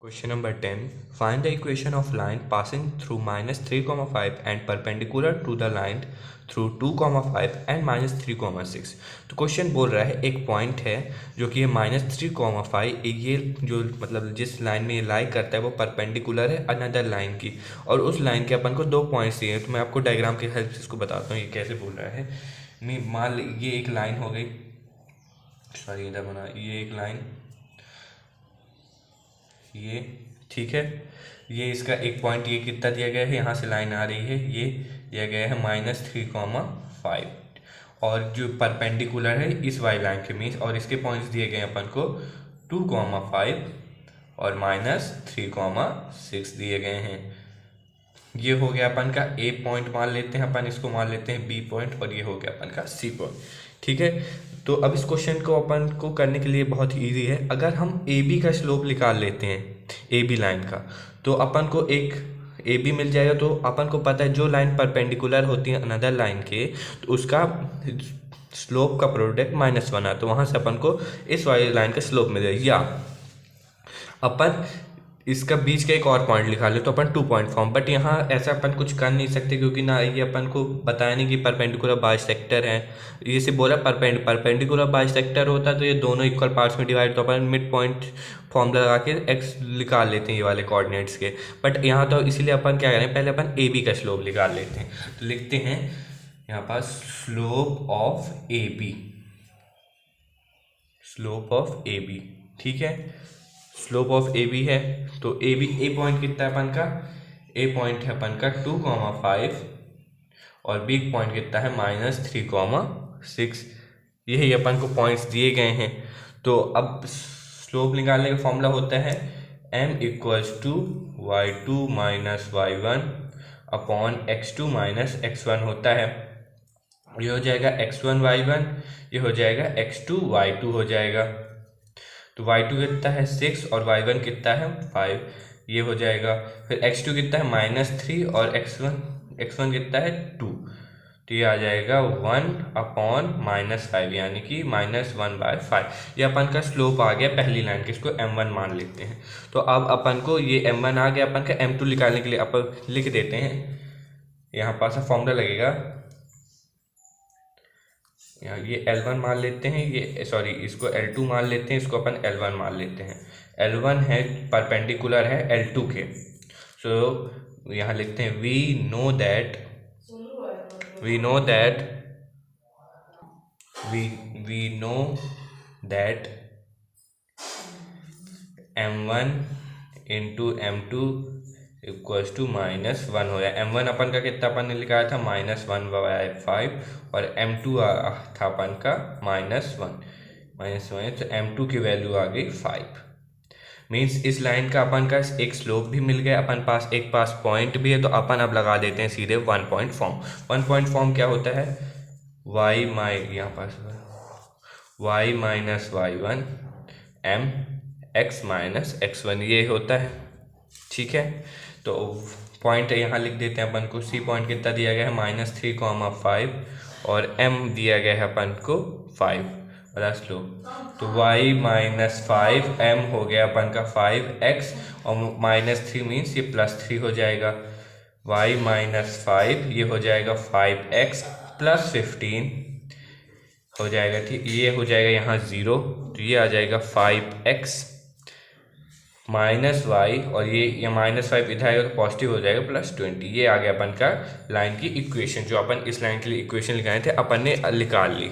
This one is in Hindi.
Question number 10. Find the equation of line passing through minus 3, 5 and perpendicular to the line through 2, 5 and minus 3, 6. तो क्वेश्चन बोल रहा है एक पॉइंट है जो कि है माइनस 3, 5। ये जो मतलब जिस लाइन में ये लाई करता है वो परपेंडिकुलर है अनदर लाइन की, और उस लाइन के अपन को दो पॉइंट्स दिए हैं। तो मैं आपको डायग्राम की हेल्प से इसको बताता हूँ ये कैसे बोल रहा है। मान ये एक लाइन हो गई, सॉरी इधर बना, ये एक लाइन, ये ठीक है। ये इसका एक पॉइंट ये कितना दिया गया है, यहाँ से लाइन आ रही है, ये दिया गया है माइनस 3, 5 और जो परपेंडिकुलर है इस वाई लाइन के मीन्स, और इसके पॉइंट्स दिए गए अपन को 2, 5 और माइनस 3, 6 दिए गए हैं। ये हो गया अपन का ए पॉइंट मान लेते हैं अपन, इसको मान लेते हैं बी पॉइंट, और ये हो गया अपन का सी पॉइंट। ठीक है, तो अब इस क्वेश्चन को अपन को करने के लिए बहुत इजी है। अगर हम ए बी का स्लोप निकाल लेते हैं ए बी लाइन का, तो अपन को एक ए बी मिल जाएगा। तो अपन को पता है जो लाइन परपेंडिकुलर होती है अनदर लाइन के, तो उसका स्लोप का प्रोडक्ट -1 है, तो वहाँ से अपन को इस वाली लाइन का स्लोप मिल जाएगा। या अपन इसका बीच का एक और पॉइंट लिखा ले तो अपन 2 पॉइंट फॉर्म, बट यहाँ ऐसा अपन कुछ कर नहीं सकते क्योंकि ना ये अपन को बताया नहीं कि परपेंडिकुलर बाइसेक्टर है। ये से बोला परपेंडिकुलर बाइसेक्टर होता तो ये दोनों इक्वल पार्ट्स में डिवाइड, तो अपन मिड पॉइंट फॉर्म लगा के एक्स निकाल लेते हैं ये वाले कोऑर्डिनेट्स के। बट यहाँ तो इसीलिए अपन क्या करें, पहले अपन ए बी का स्लोप निकाल लेते हैं। तो लिखते हैं यहाँ पास slope of A B, slope of A B. ठीक है, स्लोप ऑफ ए बी है, तो ए बी ए पॉइंट कितना है अपन का, ए पॉइंट है अपन का 2, 5 और बी पॉइंट कितना है -3, 6। यही अपन को पॉइंट्स दिए गए हैं। तो अब स्लोप निकालने का फॉर्मूला होता है m = y2 - y1 upon x2 - x1 होता है। ये हो जाएगा x1 y1, ये हो जाएगा x2 y2 हो जाएगा। तो y2 कितना है 6 और y1 कितना है 5, ये हो जाएगा। फिर x2 कितना है -3 और x1 कितना है 2, तो ये आ जाएगा 1 अपॉन -5 यानी कि -1/5। ये अपन का स्लोप आ गया पहली लाइन के, इसको m1 मान लेते हैं। तो अब अपन को ये m1 आ गया, अपन का m2 निकालने के लिए अपन लिख देते हैं, यहाँ पास फॉर्मूला लगेगा, यहाँ ये L1 मान लेते हैं, ये सॉरी इसको L2 मान लेते हैं, इसको अपन L1 मान लेते हैं। L1 है परपेंडिकुलर है L2 के, सो यहाँ लिखते हैं we know that m1 into m2 equals to -1 हो गया। m1 अपन का कितना अपन ने लिखा था -1/5 और m2 था अपन का -1, तो m2 की वैल्यू आ गई 5। मीन्स इस लाइन का अपन का एक स्लोप भी मिल गया, अपन पास एक पास पॉइंट भी है। तो अपन अब लगा देते हैं सीधे 1 पॉइंट फॉर्म। 1 पॉइंट फॉर्म क्या होता है, यहाँ पास y - y1 m x - x1 ये होता है। ठीक है, तो पॉइंट यहाँ लिख देते हैं अपन को। सी पॉइंट कितना दिया गया है -3, 5 और m दिया गया है अपन को 5 वाला स्लोप। तो y - 5m हो गया अपन का 5x और -3 मीन्स ये +3 हो जाएगा। y - 5 ये हो जाएगा 5x + 15 हो जाएगा। ठीक, ये हो जाएगा यहाँ 0, तो ये आ जाएगा 5x -y और ये -5 इधर आएगा तो पॉजिटिव हो जाएगा +20। ये आ गया अपन का लाइन की इक्वेशन, जो अपन इस लाइन के लिए इक्वेशन लिखाए थे अपन ने निकाल ली।